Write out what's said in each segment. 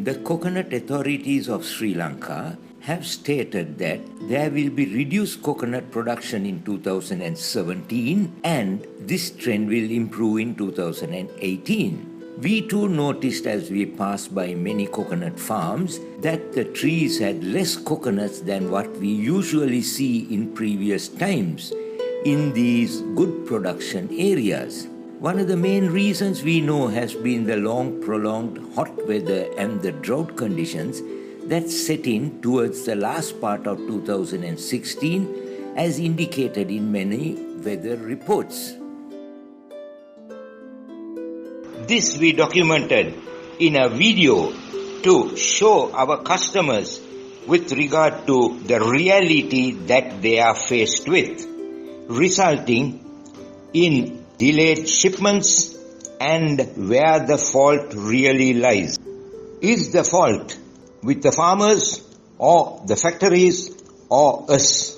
The coconut authorities of Sri Lanka have stated that there will be reduced coconut production in 2017 and this trend will improve in 2018. We too noticed as we passed by many coconut farms that the trees had less coconuts than what we usually see in previous times in these good production areas. One of the main reasons we know has been the long prolonged hot weather and the drought conditions that set in towards the last part of 2016 as indicated in many weather reports. This we documented in a video to show our customers with regard to the reality that they are faced with, resulting in delayed shipments and where the fault really lies. Is the fault with the farmers or the factories or us?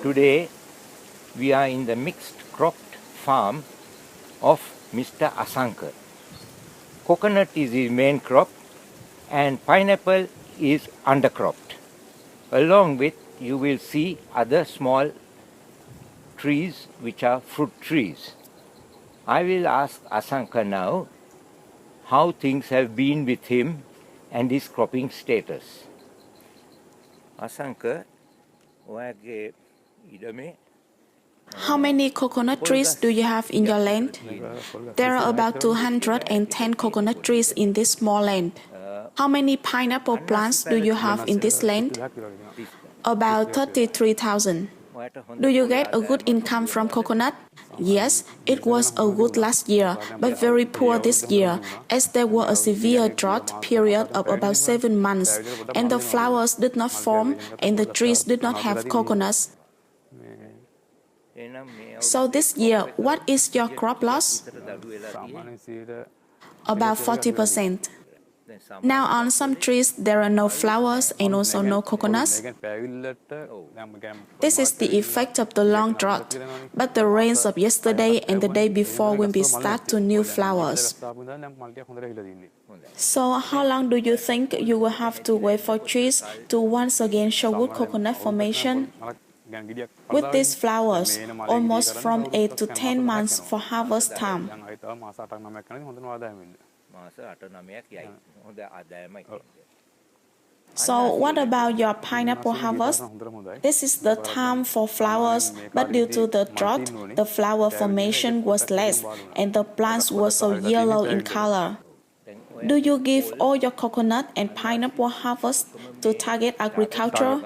Today we are in the mixed cropped farm of Mr. Asanka. Coconut is his main crop and pineapple is undercropped. Along with you will see other small trees which are fruit trees. I will ask Asanka now how things have been with him and his cropping status. Asanka, ඔයාගේ ඉඩමේ How many coconut trees do you have in your land? There are about 210 coconut trees in this small land. How many pineapple plants do you have in this land? About 33,000. Do you get a good income from coconut? Yes, it was a good last year, but very poor this year, as there was a severe drought period of about 7 months, and the flowers did not form, and the trees did not have coconuts. So this year, what is your crop loss? About 40%. Now on some trees there are no flowers and also no coconuts. This is the effect of the long drought, but the rains of yesterday and the day before will be start to new flowers. So how long do you think you will have to wait for trees to once again show good coconut formation? With these flowers, almost from 8 to 10 months for harvest time. So what about your pineapple harvest? This is the time for flowers, but due to the drought, the flower formation was less and the plants were so yellow in color. Do you give all your coconut and pineapple harvest to Target Agriculture?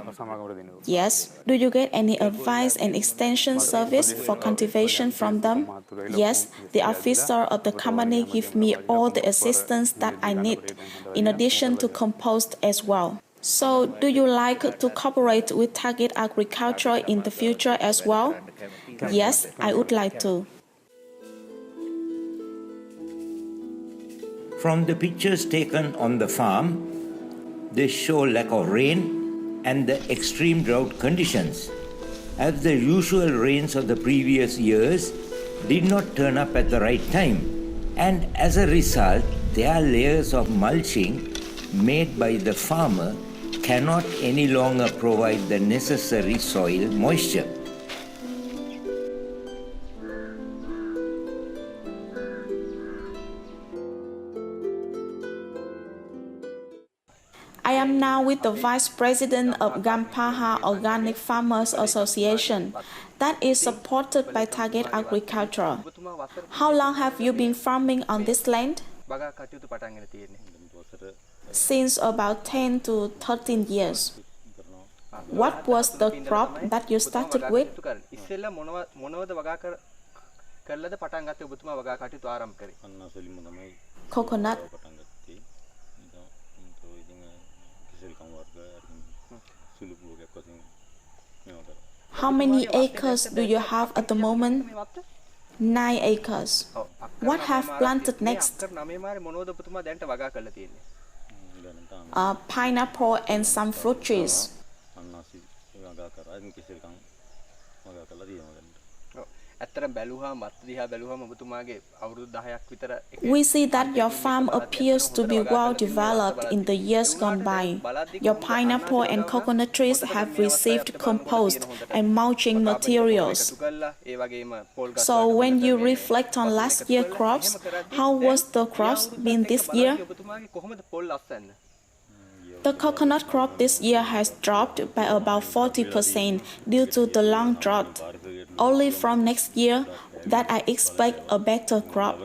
Yes. Do you get any advice and extension service for cultivation from them? Yes. The officer of the company gives me all the assistance that I need, in addition to compost as well. So, do you like to cooperate with Target Agriculture in the future as well? Yes, I would like to. From the pictures taken on the farm, they show lack of rain and the extreme drought conditions, as the usual rains of the previous years did not turn up at the right time, and as a result, their layers of mulching made by the farmer cannot any longer provide the necessary soil moisture. I am now with the Vice President of Gampaha Organic Farmers Association that is supported by Target Agriculture. How long have you been farming on this land? Since about 10 to 13 years. What was the crop that you started with? Coconut. How many acres do you have at the moment? 9 acres. What have planted next? Pineapple and some fruit trees. We see that your farm appears to be well developed in the years gone by. Your pineapple and coconut trees have received compost and mulching materials. So when you reflect on last year's crops, how was the crops been this year? The coconut crop this year has dropped by about 40% due to the long drought. Only from next year that I expect a better crop.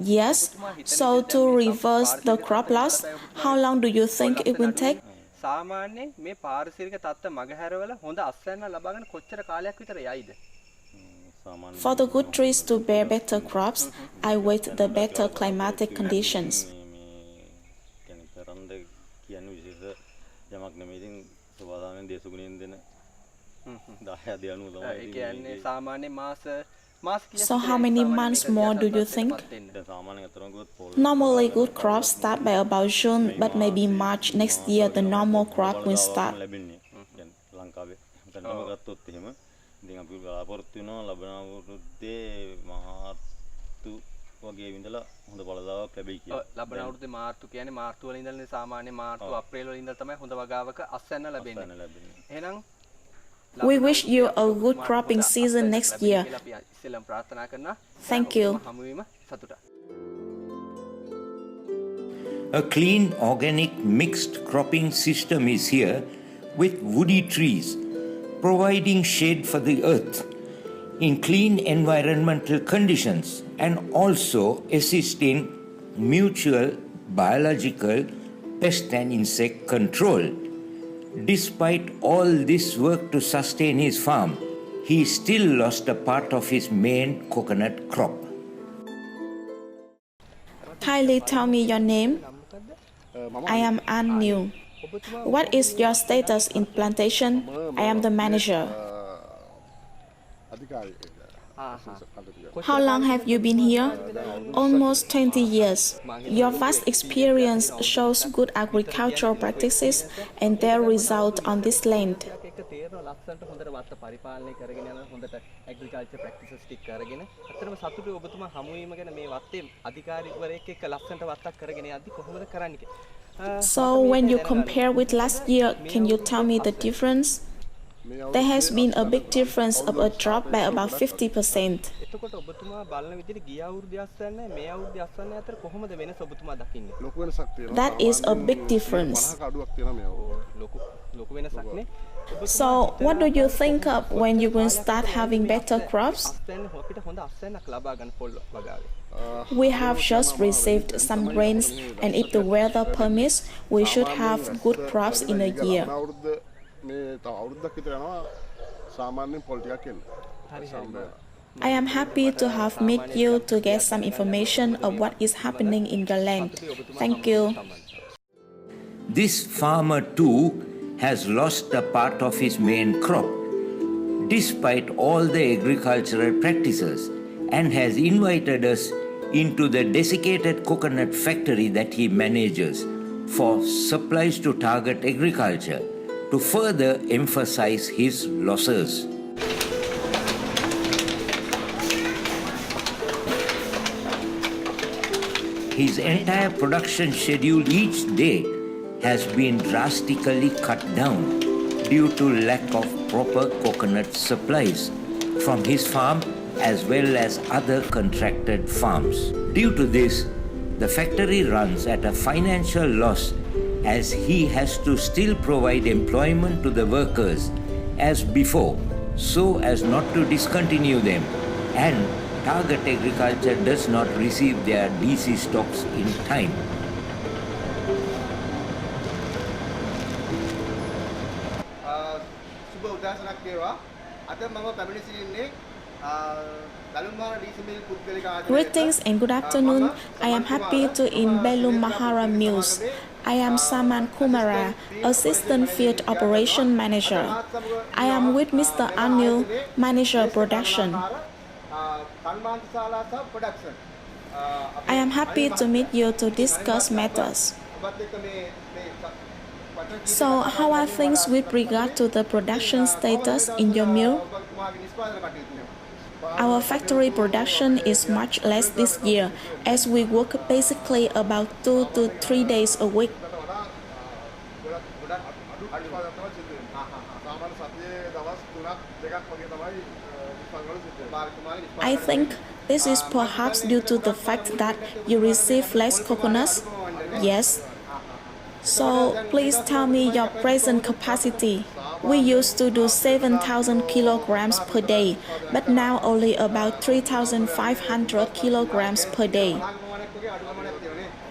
Yes, so to reverse the crop loss, how long do you think it will take? For the good trees to bear better crops, I wait the better climatic conditions. So how many months more do you think? Normally good crops start by about June, but maybe March next year the normal crop will start. We wish you a good cropping season next year. Thank you. A clean organic mixed cropping system is here with woody trees, providing shade for the earth in clean environmental conditions and also assisting mutual biological pest and insect control. Despite all this work to sustain his farm, he still lost a part of his main coconut crop. Kindly tell me your name. I am An. What is your status in plantation? I am the manager. How long have you been here? Almost 20 years. Your vast experience shows good agricultural practices and their result on this land. So when you compare with last year, can you tell me the difference? There has been a big difference of a drop by about 50%. That is a big difference. So what do you think of when you will start having better crops? We have just received some rains, and if the weather permits, we should have good crops in a year. I am happy to have met you to get some information of what is happening in your land. Thank you. This farmer too has lost a part of his main crop, despite all the agricultural practices, and has invited us into the desiccated coconut factory that he manages for supplies to target agriculture to further emphasize his losses. His entire production schedule each day has been drastically cut down due to lack of proper coconut supplies from his farm as well as other contracted farms. Due to this, the factory runs at a financial loss as he has to still provide employment to the workers as before so as not to discontinue them, and Target Agriculture does not receive their DC stocks in time. Greetings and good afternoon. I am happy to in Belum Mahara Mills. I am Saman Kumara, Assistant Field Operation Manager. I am with Mr. Anil, Manager Production. I am happy to meet you to discuss matters. So how are things with regard to the production status in your mill? Our factory production is much less this year, as we work basically about 2 to 3 days a week. I think this is perhaps due to the fact that you receive less coconuts. Yes. So please tell me your present capacity. We used to do 7,000 kilograms per day, but now only about 3,500 kilograms per day.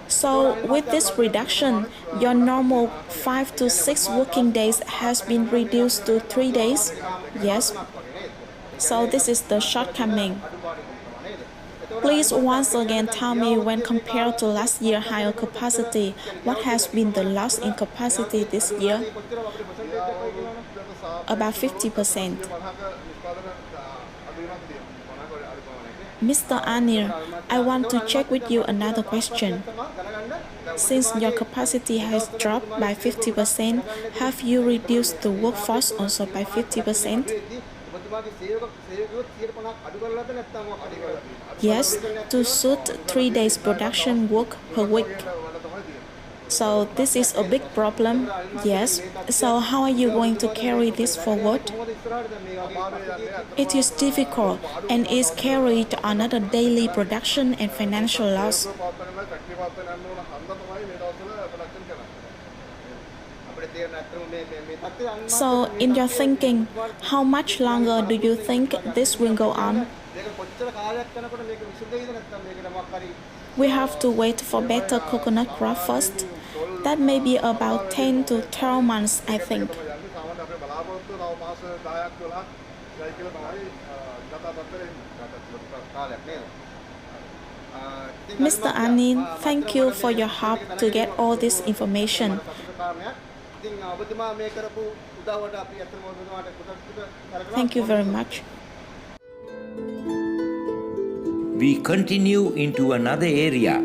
So with this reduction, your normal 5 to 6 working days has been reduced to 3 days? Yes. So this is the shortcoming. Please once again tell me, when compared to last year's higher capacity, what has been the loss in capacity this year? About 50%. Mr. Anil, I want to check with you another question. Since your capacity has dropped by 50%, have you reduced the workforce also by 50%? Yes, to suit 3 days production work per week. So this is a big problem. Yes. So how are you going to carry this forward? It is difficult and is carried another daily production and financial loss. So in your thinking, how much longer do you think this will go on? We have to wait for better coconut crop first. That may be about 10 to 12 months, I think. Mr. Anil, thank you for your help to get all this information. Thank you very much. We continue into another area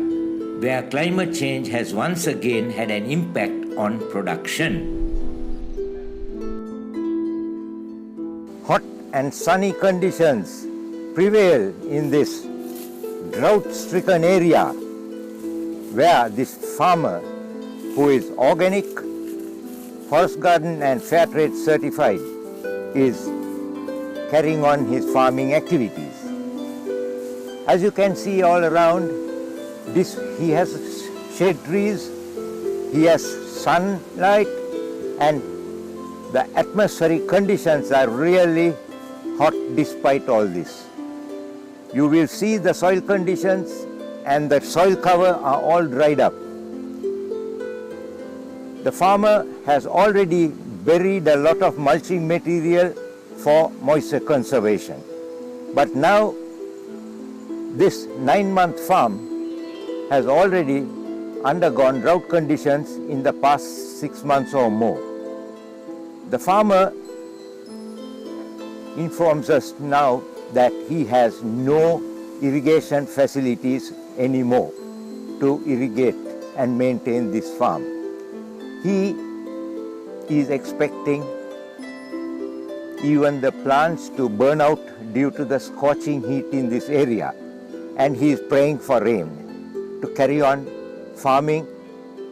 where climate change has once again had an impact on production. Hot and sunny conditions prevail in this drought-stricken area where this farmer, who is organic, forest garden and fair trade certified, is carrying on his farming activities. As you can see all around, he has shade trees, he has sunlight, and the atmospheric conditions are really hot despite all this. You will see the soil conditions and the soil cover are all dried up. The farmer has already buried a lot of mulching material for moisture conservation. But now this 9-month farm has already undergone drought conditions in the past 6 months or more. The farmer informs us now that he has no irrigation facilities anymore to irrigate and maintain this farm. He is expecting even the plants to burn out due to the scorching heat in this area, and he is praying for rain to carry on farming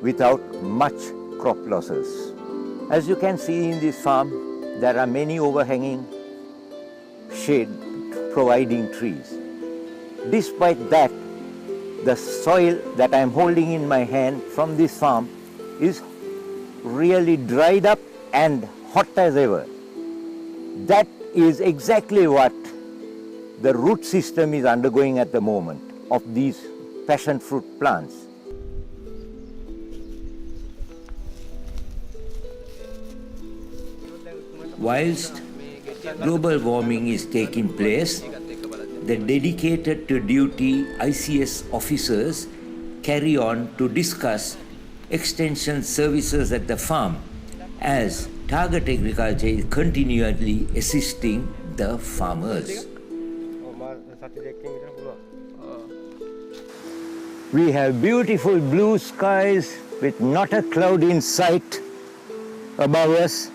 without much crop losses. As you can see in this farm, there are many overhanging shade providing trees. Despite that, the soil that I am holding in my hand from this farm is really dried up and hot as ever. That is exactly what the root system is undergoing at the moment of these passion fruit plants. Whilst global warming is taking place, the dedicated to duty ICS officers carry on to discuss extension services at the farm, as Target Agriculture is continually assisting the farmers. We have beautiful blue skies with not a cloud in sight above us,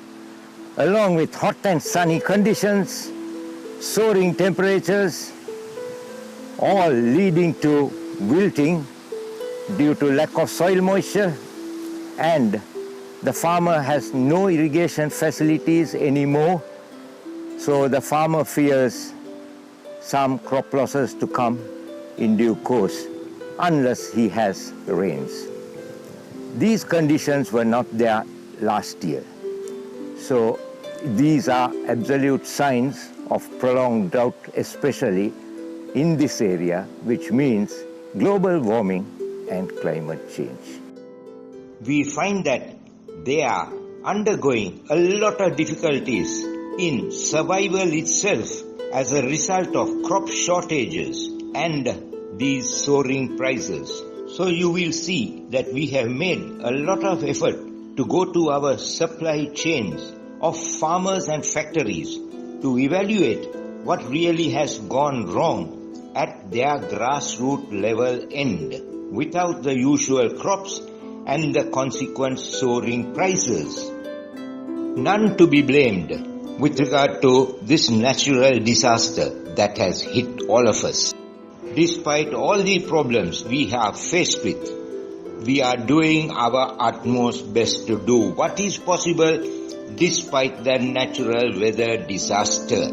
along with hot and sunny conditions, soaring temperatures, all leading to wilting due to lack of soil moisture, and the farmer has no irrigation facilities anymore, so the farmer fears some crop losses to come in due course unless he has rains. These conditions were not there last year, so these are absolute signs of prolonged drought, especially in this area, which means global warming and climate change. We find that they are undergoing a lot of difficulties in survival itself as a result of crop shortages and these soaring prices. So you will see that we have made a lot of effort to go to our supply chains of farmers and factories to evaluate what really has gone wrong at their grassroots level end without the usual crops and the consequent soaring prices. None to be blamed with regard to this natural disaster that has hit all of us. Despite all the problems we are faced with, we are doing our utmost best to do what is possible despite the natural weather disaster.